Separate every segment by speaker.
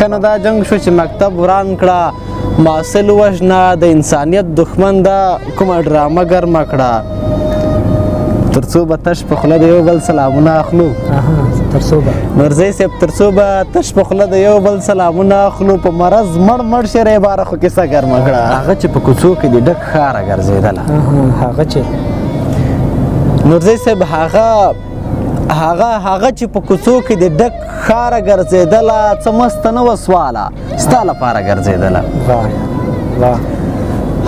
Speaker 1: کنه دا جنگ شو چې مکتب وران کړه محصل وژنه د انسانیت دښمن دا کومه ډرامه ګرمه کړه تر څو به تش په خوله د یو بل سلامونه اخلو نورزی صاحب تر څو به تش په خوله د یو بل سلامونه اخلو په مرض مړ شری باره خو کیسه ګرمه کړه هغه چې په کوڅو کې د ډک ښاره ګرځېدله
Speaker 2: هغه چې
Speaker 1: نورزی صاحب هغه چې په کوڅو کې د ډک ښاره ګرځېدله څه مسته نه وه سواله ستا لپاره ګرځېدله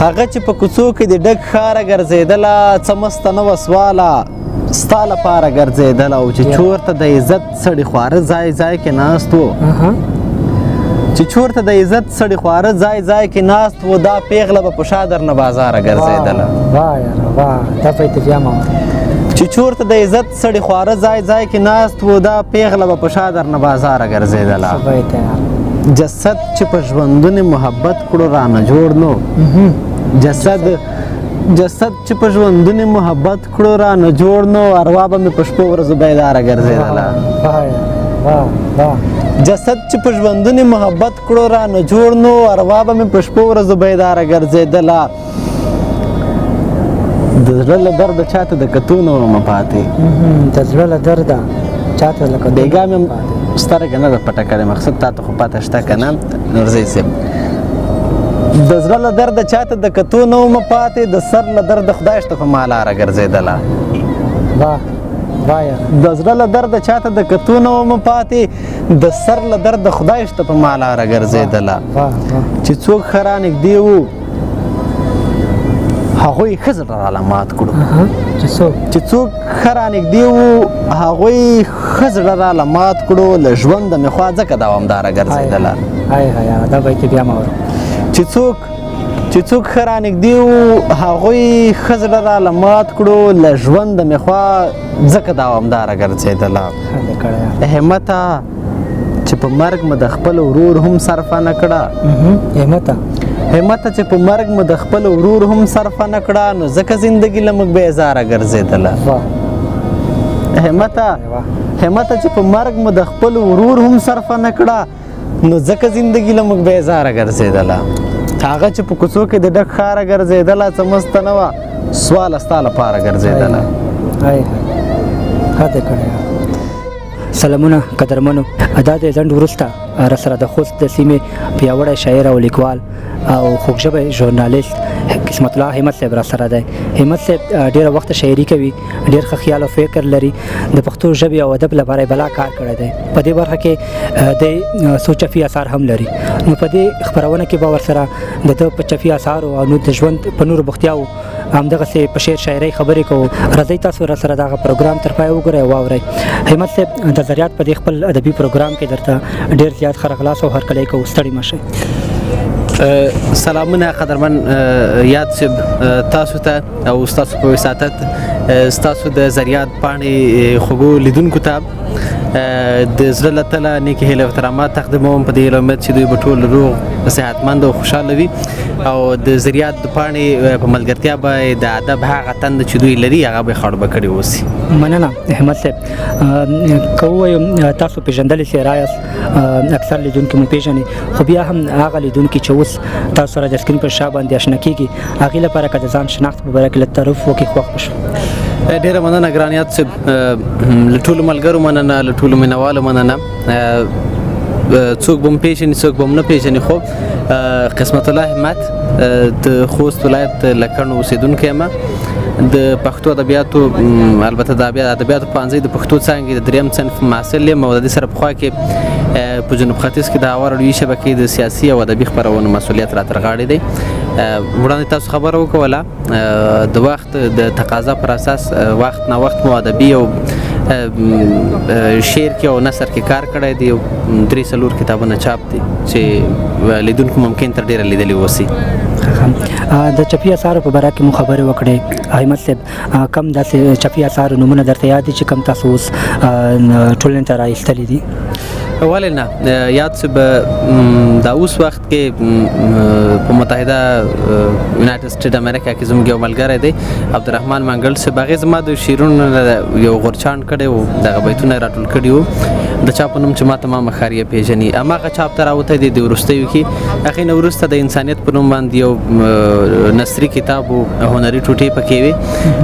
Speaker 1: هغه چې په کوڅو کې د ډک ښاره ګرځېدله څه مسته نه وه سواله ستا لپاره ګرځېدله او چې چورته د عزت سړي خواره ځای کې ناست و چې چورته د عزت سړي خواره ځای کې ناست و دا پیغله به په شا درنه بازاره ګرځېدله
Speaker 2: دا په اتفاق
Speaker 1: چې چورته د عزت سړي خواره ځای کې ناست و دا پیغله به په شا درنه بازاره ګرځېدله جسد چې په ژوندون محبت کړو رانه جوړ نو جسد چې په ژوندون محبت کړو رانه جوړ نو اروا به مې په شپو ورځو بیداره ګرځېدله جسد چې په ژوندون محبت کړو رانه جوړ نو اروا به مې په شپو ورځو بیداره ګرځېدله د زړه له درده چاته د کتو نه ومه پاتې
Speaker 2: د زړه له درده چاته د کتو
Speaker 1: بیګا مې سترګه نه ده پټه کړې مقصد تا ته خو پته شته که نه نورزی صاحب د زړه له درده چاته د کتو نه ومه پاتې د سر له درده خدای شته په ما لاره ګرځېدله د زړه له درده چاته د کتو نه ومه پاتې د سر له درده خدای شته په ما لاره ګرځېدله چې څوک ښه رانږدې وو هغوی ښه زړه راله مات کړو چې څوک ښه رانږدې وو هغوی ښه زړه راله مات کړو له ژونده مې خوا ځکه دوامداره ګرځېدله چې څوک ښه رانږدې وو هغوی ښه زړه راله مات کړو له ژونده مې خوا ځکه دوامداره ګرځېدله همته چې په مرګ مې د خپل ورور هم صرفه نه کړه همته چې په مرګ مې د خپل ورور هم صرفه نه کړه نو ځکه زندګي له موږ بیزاره ګرځېدله همته چې په مرګ مې د خپل ورور هم صرفه نه کړه نو ځکه زندګي له موږ بیزاره ګرځېدله هغه چې په کوڅو کې د ډک ښاره ګرځېدله څه مسته نه وه سواله ستا لپاره ګرځېدله
Speaker 2: سلامونه قدرمنو دا د ځنډ وروسته راسره د خوست د سیمې پیاوړی شاعر او لیکوال او خوږژبی ژورنالیست قسمت الله همت صاحب راسره دی همت صاحب ډېره وخته شاعري کوي ډېر ښه خیال او فکر لري د پښتو ژبې او ادب لپاره یې بلا کار کړی دی په دې برخه کې د څو چفي اثار هم لري نو په دې خپرونه کې به ورسره د ده په چفي اثارو او د ژوند په نورو بوختیاوو همدغسې په شعر شاعرۍ خبرې کوو راځئ تاسو راسره دغه پروګرام تر پایه وګورئ او واورئ همت صاحب د ذریات په دې خپل ادبي پروګرام کې درته ډېر زیات ښه راغلاست او هرکلی کوو ستړي مه شئ
Speaker 1: سلامونه قدرمن یاد صاحب تاسو ته او ستاسو په وساطت ستاسو د ذریات پاڼې خوږو لیدونکو ته د زړه له تله نیکې هیلې او احترامات تقدیموم په دې هیله امید چې دوی به ټول روغ صحتمند او خوشحاله وي او د ذریات د پاڼې په ملګرتیا به د ادب هغه تنده چې دوی لري هغه به خړبه کړې اوسي
Speaker 2: مننه احمد صاحب که ووایم تاسو پېژندلی څېره یاست اکثر لیدونکي مو پېژني خو بیا هم هغه لیدونکي چې اوس تاسو سره د سکرین پر شا باندې اشنا کېږي هغې لپاره که د ځان شناخت په باره کې لږ تعارف وکړي خوښ به شو
Speaker 1: ډېره مننه ګران یاد صاحب له ټولو ملګرو مننه له ټولو مینوالو مننه څوک به م پېژني څوک به م نه پېژني خو قسمت الله همت د خوست ولایت لکڼو اوسېدونکی یم د پښتو ادبیاتو البته د ادبیاتو پوهنځۍ د پښتو څانګې د دریم صنف محصل یم او د دې سره پخوا کې په جنوب ختیځ کې د هوا راډیویي شبکې د سیاسي او ادبي خپرونو مسؤلیت را تر غاړې دی وړاندې تاسو خبره وکوله د وخت د تقاضا پر اساس وخت نا وخت مو ادبي او شعر کې او نثر کې کار کړی دی 3 کتابونه چاپ دي چې لیدونکو ممکن تر ډیره لیدلی اوسي
Speaker 2: د چپي اثارو په باره کې مو خبرې وکړې احمد صاحب کم داسې چپي اثارو نومونه درته یاد دي چې کم تاسو اوس ټولنې ته را ایستلي دي
Speaker 1: ولې نه یاد صاحب دا اوس وخت کې په متحده یونایټډ سټیټ امریکا کې زموږ یو ملګری دی عبدالرحمن منګل صاحب، هغې زما د شعرونو یو غورچاڼ کړی و، دغه بیتونه یې راټول کړي وو د چا په نوم چې ما تمامه ښاریه پېژني. هماغه چاپ ته راوتی دی د وروستیو کې. هغې نه وروسته د انسانیت په نوم باندې یو نثري کتاب و، هنري ټوټې پکې وې.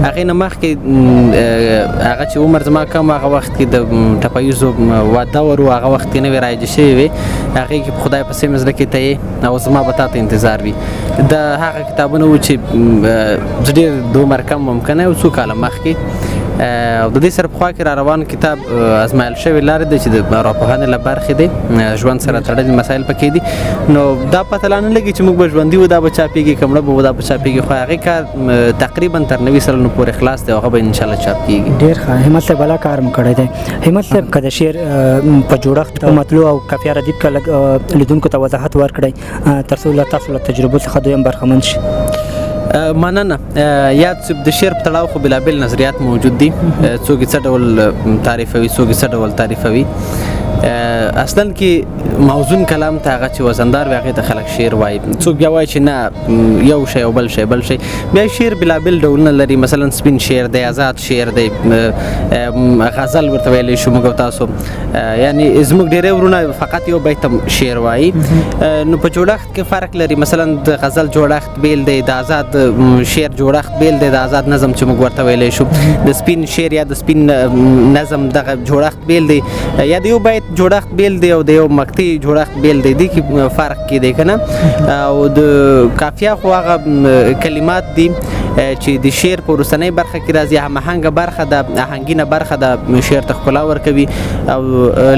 Speaker 1: هغې نه مخکې هغه چې عمر زما کم هغه وخت کې د ټپیزو دور و، هغه وخت کې نوې رایجې شوې وې. هغې کې په خدای پسې مې زړه کې ته یې او زما به تا ته انتظار وي. د هغه کتابونه وو چې زه ډېر د عمر کم ممکنه یو څو کاله مخکې او د دې سره پخوا کې را روان کتاب ازمایل شوی لارې دی چې د ارواپوهنې له برخې دی، ژوند سره تړلي مسایل پکې دي. نو دا پته لا نه لګي چې موږ به ژوندي وو دا به چاپېږي، که مړه به وو دا به چاپېږي، خو هغې کار تقریبا تر 90 سلنو پورې خلاص دی او هغه به انشاءالله چاپ کېږي.
Speaker 2: ډېر ښه. همت صاحب بلا کار م کړی دی. همت صاحب که د شعر په جوړښت په مطلوع او قافیه ردیف کې لږ لیدونکو ته وضاحت ورکړئ تر څو له تاسو له تجربو څخه دوی هم برخمن شي.
Speaker 1: مننه. یاد صاحب د شعر په تړاو خو بېلابېل نظریات موجود دي، څوک یې څه ډول تعریفوي، څوک یې څه ډول تعریفوي. اصلا کې موزون کلام ته هغه چې وزندار وي هغې ته خلک شعر وایي. څوک بیا وایي چې نه یو شی او بل شی بل شی. بیا شعر بېلابېل ډولونه لري، مثلا سپین شعر دی، آزاد شعر دی، غزل ورته ویلی شو موږ او تاسو. یعنی زموږ ډېری ورونه فقط یو بیت هم شعر وایي. نو په جوړښت کې فرق لري، مثلا د غزل جوړښت بیل دی، د آزاد شعر جوړښت بیل دی، د آزاد نظم چې موږ ورته ویلی شو. د سپین شعر یا د سپین نظم دغه جوړښت بیل دی، یا د یو بیت جوړښت بیل دی او د یو مقطع جوړښت بیل دی. دې کې فرق کې دی که نه. او د قافیه خو هغه کلمات دي چې د شعر په وروستنۍ برخه کې راځي، هماهنګه برخه ده، آهنګینه برخه ده، شعر ته ښکلا ورکوي. او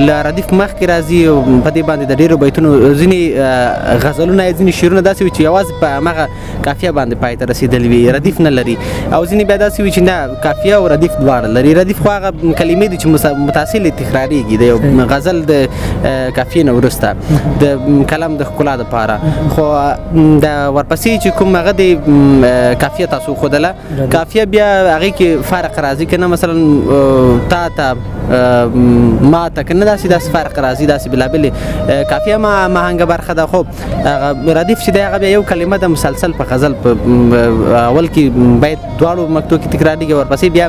Speaker 1: له ردیف مخکې راځي او په دې باندې د ډېرو بیتونو ځینې غزلونه یا ځینې شعرونه داسې وي چې یوازې په همغه قافیه باندې پای ته رسېدلي وي، ردیف نه لري. او ځینې بیا داسې وي چې نه قافیه او ردیف دواړه لري. ردیف خو هغه کلمې دي چې متصلې تکرارېږي، د یو غزل د قافیې نه وروسته د کلام د ښکلا دپاره. خو د ورپسې چې کوم هغه د قافیه تاسو ښودله، قافیه بیا هغې کې فرق راځي که نه، مثلا تا ته ما ته که نه داسې فرق راځي، داسې بېلابېلې قافیه ماهنګه برخه ده. خو ردیف چې دی هغه بیا یو کلمه ده مسلسل په غزل په اول کې بیت دواړو مکتوب کې تکرارېږي، ورپسې بیا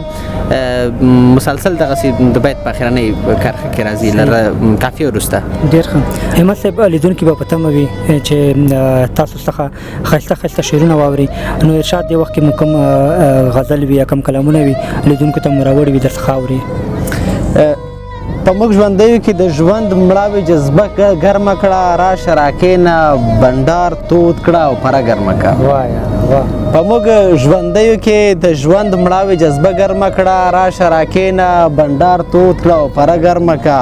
Speaker 1: مسلسل دغسې د بیت په اخرنۍ کرښه کې راځي له قافیه وروسته.
Speaker 2: ډېر ښه. همت صاحب لیدونکي به په تمه وي چې تاسو څخه ښایسته ښایسته شعرونه واوري. نو ارشاد دې وخت کې مو کوم غزل وي یا کوم کلامونه وي لیدونکو ته مو راوړي وي درڅخه اوري؟
Speaker 1: په موږ ژوندیو کې د ژوند مړاوې جذبه ګرمه کړه، راشه راکښېنه بنډار تود کړه او پره ګرمه کړه. په موږ ژوندیو کې د ژوند مړاوې جذبه ګرمه کړه، راشه راکښېنه بنډار تود کړه او پره ګرمه کړه.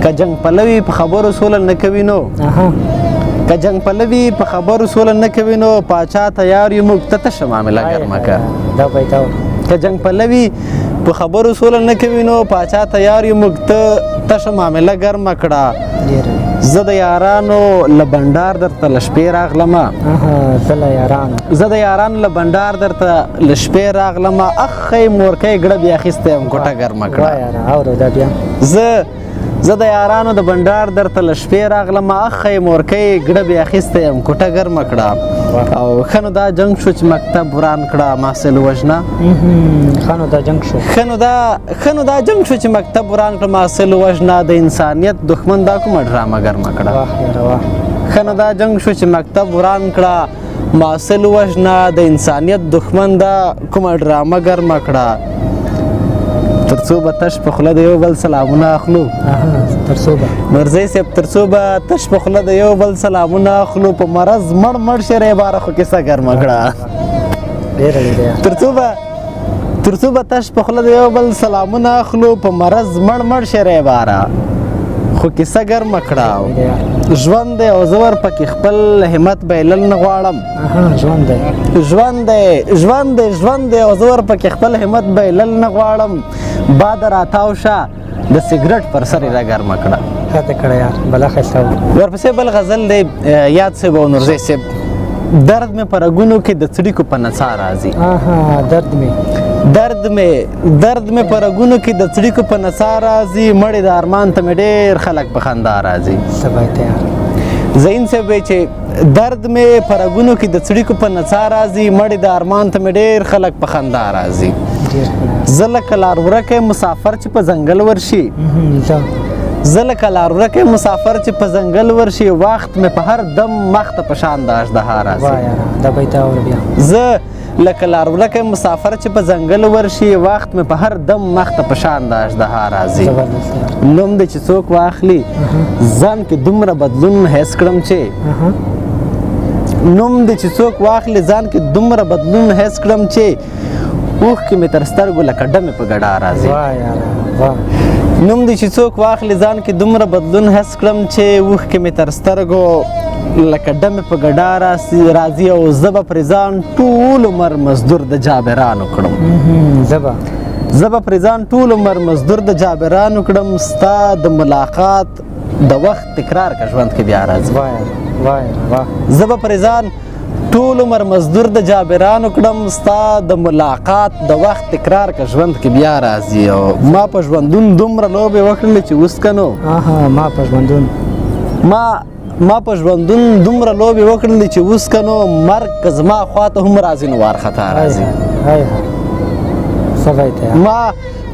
Speaker 1: که جنګ پلوي په خبرو سوله نه کوي نو که جنګ پلوي په خبرو سوله نه کوي نو پاچا تیار یو موږ ته تشه معامله ګرمه کړه. که جنګ پلوي په خبرو سوله نه کوي نو پاچا تیار یو موږ ته تشه معامله ګرمه کړه. زه د یارانو له بنډار درته له شپې راغلمه، زه د یارانو له بنډار درته له شپې راغلمه، اخی مورکۍ ګړه بیا اخیستی یم کوټه ګرمه کړه. زه د یارانو د بنډار درته له شپې راغلمه، اخی مورکۍ ګړه بیا اخیستی یم کوټه ګرمه کړه. او ښه نو دا جنګ شو چې مکتب وران کړه محصل وژنه.
Speaker 2: ښه نو دا جنګ
Speaker 1: شو چې مکتب وران کړه محصل وژنه، د انسانیت دښمن دا کومه ډرامه ګرمه کړه. ښه نو دا جنګ شو چې مکتب وران کړه محصل وژنه، د انسانیت دښمن دا کومه ډرامه ګرمه کړه. تر څو به تش په خوله د یو بل سلامونه اخلو، مرزی صاحب تر څو به تش په خوله د یو بل سلامونه اخلو، په مرض مړ مړ شری باره خو کیسه ګرمه کړه. تر څو به تش په خوله د یو بل سلامونه اخلو، په مرض مړ مړ شری باره خو کیسه ګرمه کړه. ژوند دی او زه ورپکې خپل همت بایلل نه غواړم. ژوند دی او زه ورپکې خپل همت بایلل نه غواړم. باد راتاو شه د سګرټ پر سر یې را ګرمه کړه. ورپسې بل غزل دی یاد صاحب او نورزی صاحب. درد مې په رګونو کې د څړیکو په نڅا راځي، درد مې په رګونو کې د څړیکو په نڅا راځي مړې د ارمان ته مې ډېر خلک په خندا راځي زین صاحب وایي چې درد مې په رګونو کې د څړیکو په نڅا راځي مړې د ارمان ته مې ډېر خلک په خندا راځي زه لکه لار ورکی مسافر چې په ځنګل ورشي زه لکه لار ورکی مسافر چې په ځنګل ورشي وخت مې په هر دم مخته په شان د اژدها راځي زه لکه لار ورکی مسافر چې په ځنګل ورشي وخت مې په هر دم مخته په شان د اژدها راځي نوم دې چې څوک واخلي ځان کې دومره بدلون حس کړم چې نوم دې چې څوک واخلي ځان کې دومره بدلون حس کړم چې اوښکې مې تر سترګو لکه ډمې په ګډا راځي نوم دې چې څوک واخلي ځان کې دومره بدلون حس کړم چې اوښکې مې تر سترګو لکه ډمې په ګډا راځي او زه به پرې ځان ټول عمر مزدور د جابرانو کړم زه به پرې ځان ټول عمر مزدور د جابرانو کړم ستا د ملاقات د وخت تکرار که ژوند کې بیا راځي زه به پرې ځان ټول عمر مزدور د جابرانو کړم ستا د ملاقات د وخت تکرار که ژوند کې بیا راځي او ما په ژوندون دومره لوبې وکړلې چې اوس که نو ما په ژوندون دومره لوبې وکړلې چې اوس که نو مرګ که زما خواته هم راځي نو وارخطا راځي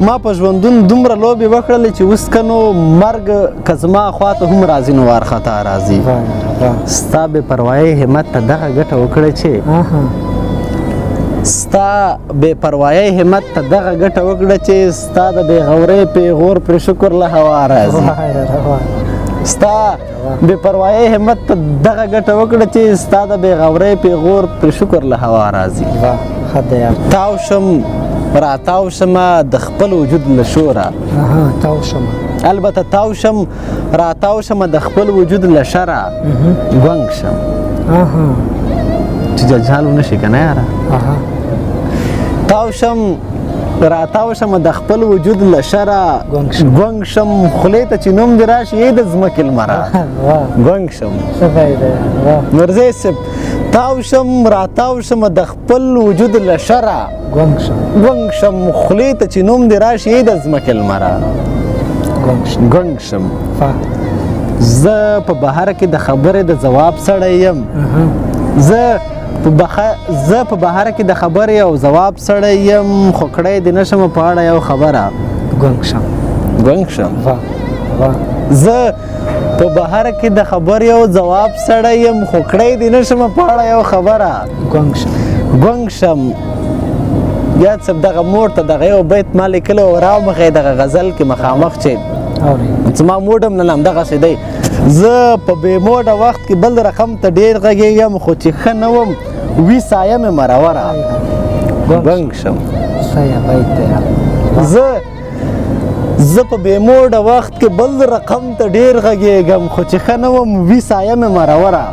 Speaker 1: ما په ژوندون دومره لوبې وکړلې چې اوس که نو مرګ که زما خواته هم راځي نو وارخطا راځي ستا بې پروایي همت ته دغه ګټه وکړه چې ستا بې پروایي همت ته دغه ګټه وکړه چې ستا د بې غورۍ پیغور پرې شکر له هوا راځي ستا بې پروایي همت ته دغه ګټه وکړه چې ستا د بې غورۍ پیغور پرې شکر له هوا راځي تاو شم راتاو شمه د خپل وجود له شوره البته تاو شم راتاو شمه د خپل وجود له شره ګونګ شم چې جلجال ونه شي که نه یاره تاو شم راتاو شمه د خپل وجود له شره ګونګ شم خولې ته چې نوم دې راشي یې د ځمکې لمره ګونګ شم نورزی صاحب تاو شم راتاو شمه د خپل وجود له شره ګونګ شم خولې ته چې نوم دې راشي یې د ځمکې لمره ګونګ شم زه په بهر کې د خبرې د ځواب سړی یم زه په بهر کې د خبرې او ځواب سړی یم خو کړی دې نشم په اړه یو خبره ګونګ شم زه په بهر کې د خبرې او ځواب سړی یم خو کړی دې نشم په اړه یو خبره ګونګ شم یاد صاحب دغه مور ته دغه یو بیت ما لیکلی و راومخی دغه غزل کې مخامخ چې زما موډ هم نن همدغسې دی زه په بې موډه وخت کې بل رقم ته ډېر غږېږم خو چې ښه نه وم وي سایه مې مروره ګونګ شم زه په بې موډه وخت کې بل رقم ته ډېر غږېږم خو چې ښه نه وم وي سایه مې مروره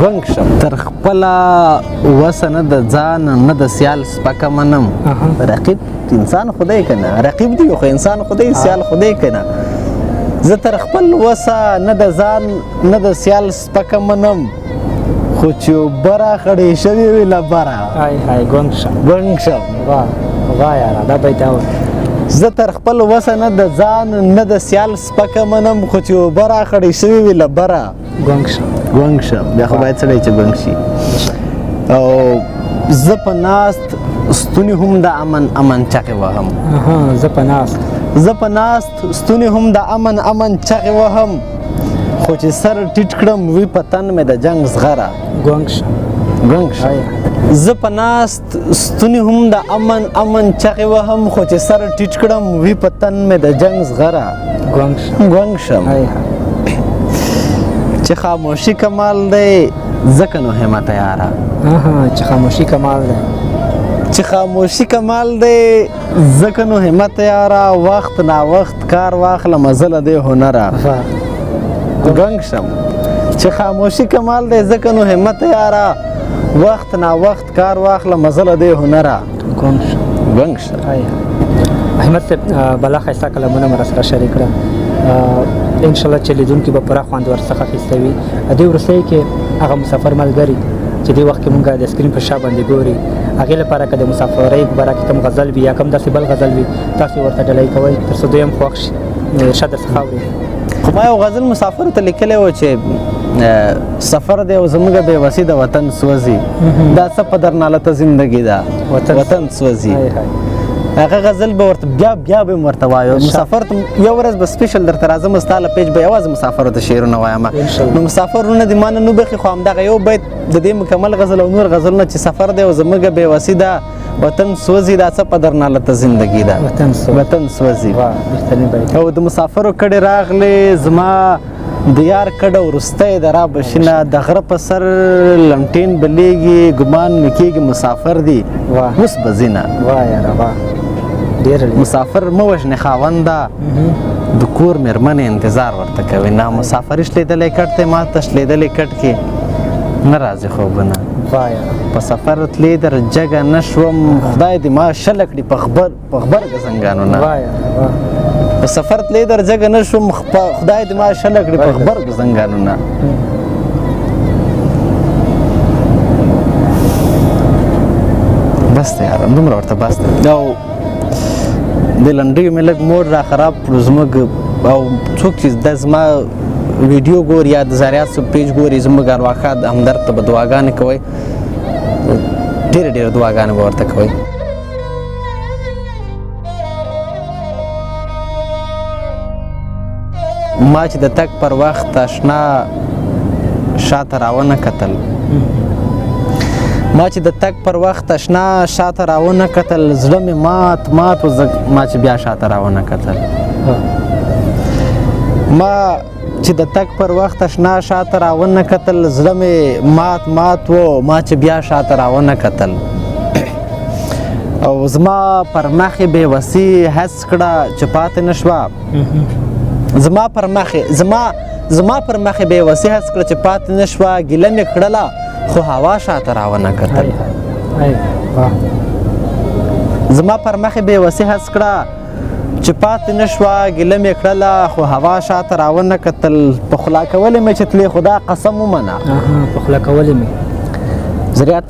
Speaker 1: ګونګ شم تر خپله وسه نه د ځان نه د سیال سپکه منم رقیب انسان خدای که نه رقیب دی خو انسان خدای سیال خدای که نه زه تر خپل وسه نه د ځان نه د سیال سپکه منم خو چې اوبه راخړې شوې وي له بره ګونګ شم زه تر خپل وسه نه د ځان نه د سیال سپکه منم خو چې اوبه راخړې شوې وي له بره ګونګ شم بیا خو باید سړی چې ګونګ شي او زه په ناست ستوني هم د امن چغې وهم زه په ناست ستوني هم د امن چغې وهم خو چې سر ټیټ کړم وي په تن مې د جنګ زغره ګونګ شم زه په ناست ستوني هم د امن چغې وهم خو چې سر ټیټ کړم وي په تن مې د جنګ زغره ګونګ شم چې خاموشي کمال دی ځکه نو همت یاره چې خاموشي کمال دی ځکه نو همت یاره وخت نا وخت کار واخله مزله دی هنره ګونګ شم چې خاموشي کمال دی ځکه نو همت یاره وخت نا وخت کار واخله مزله دی هنره ګونګ شم
Speaker 2: احمد صاحب بلا ښایسته کلمونه مو راسره شریک کړه انشاءالله چې لیدونکي به پوره خوند ورڅخه اخیستی وي دې وروستیو کې هغه مسافر ملګري چې دې وخت کې مونږ د سکرین په شا باندې ګوري هغې لپاره که د مسافرۍ په باره کې کوم غزل وي یا کوم داسې بل غزل وي تاسو ورته ډالۍ کوئ تر څو دوی هم خوښ شي ارشاد درڅخه اوري.
Speaker 1: خو ما یو غزل مسافر ته لیکلی و چې سفر دی او زموږ بېوسي د وطن سوځي دا څه په درناله ته زندګي ده وطن سوځي. هغه غزل به ورته بیا به م ورته وایو. مسافر ته یو ورځ به سپیشل درته راځم ستا له پیج به یوازې مسافرو ته شعرونه وایم. نو مسافرونه دې ما نه نه بخي خو همدغه یو بیت د دې مکمل غزل او نور غزلونه چې سفر دی او زموږ بېوسي ده وطن سوځي دا څه په درناله ته زندګي ده وطن سوځي. او د مسافرو کډې راغلې زما د یار کډه وروستی د را بشینه د غره په سر لمټین بلیږي ګمان مې کېږي مسافر دی اوس به ځینه. مسافر مه وژنې خاونده د کور مېرمنې انتظار ورته کوي. نه مسافري شلېدلی کټ دی ما ته شلېدلی کټ کې نه راځي خوبونه په سفر تلې در جګه نه شوم خدای دې ما شله کړي په غبرګه زنګانونه. په سفر تلې در جګه نه شوم خدای دې ما شله کړي په غبرګه زنګانونه. بس دی یاره دومره ورته بس دی. او د لنډیو مې لږ موډ را خراب کړو زموږ او څوک چې د زما ویډیو ګوري یا د زاریات صاحب پیج ګوري زموږ ارواښاد همدرد ته به دعاګانې کوئ ډېرې دعاګانې به ورته کوئ. ما چې د تګ پر وخت اشنا شاته راونه کتل ما چې د تګ پر وخت اشنا شاته راونه کتل زړه مې مات و ما چې بیا شاته راونه کتل. ما چې د تګ پر وخت اشنا شاته راونه کتل زړه مې مات و ما چې بیا شاته راونه کتل. او زما پر مخې بېوسي حس کړه چې پاتې نه شوه زما پر مخې بېوسي حس کړه چې پاتې نه شوه ګیله مې کړله خو هوا شاته راونه کتل. زما پر مخې بېوسي حس کړه چې پاتې نه شوه ګیله مې کړله خو هوا شاته راونه کتل. په خولا کولې مې چې تلې خدا قسم ومنه
Speaker 2: په خولا کولې مې
Speaker 1: زریات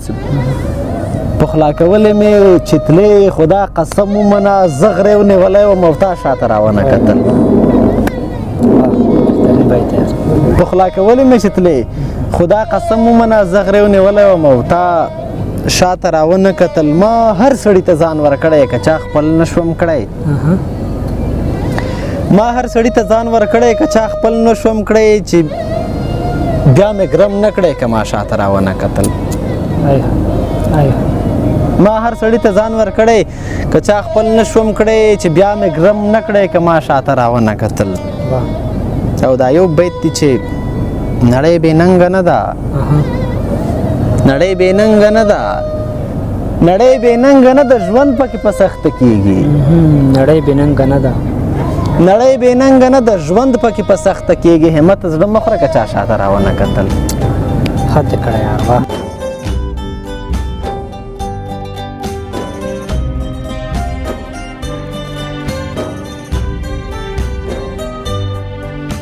Speaker 1: په خولا کولې مې چې تلې خدا قسم ومنه زه غرې ونیولی وم او تا شاته راونه کتل. په خولا کولې مې چې تلې خدا قسم ومنه زه غرې ونیولی وم او تا شاته راونه کتل. ما هر سړي ته ځان ورکړی که چا خپل نه شوم کړی ما هر سړي ته ځان ورکړی که چا خپل نه شوم کړی چې بیا مې ګرم نه کړی که ما شاته راونه کتل. ما هر سړي ته ځان ورکړی که چا خپل نه شوم کړی چې بیا مې ګرم نه کړی که ما شاته راونه کتل. او دا یو بیت دی چې نړۍ بې ننګه نه ده نړۍ بې ننګه نه ده نړۍ بې ننګه نه ده ژوند پکې په سخته کېږي.
Speaker 2: نړۍ بې ننګه نه ده
Speaker 1: نړۍ بې ننګه نه ده ژوند پکې په سخته کېږي. همت زړه مه خوره که چا شاته راونه کتل.
Speaker 2: حد کړی یار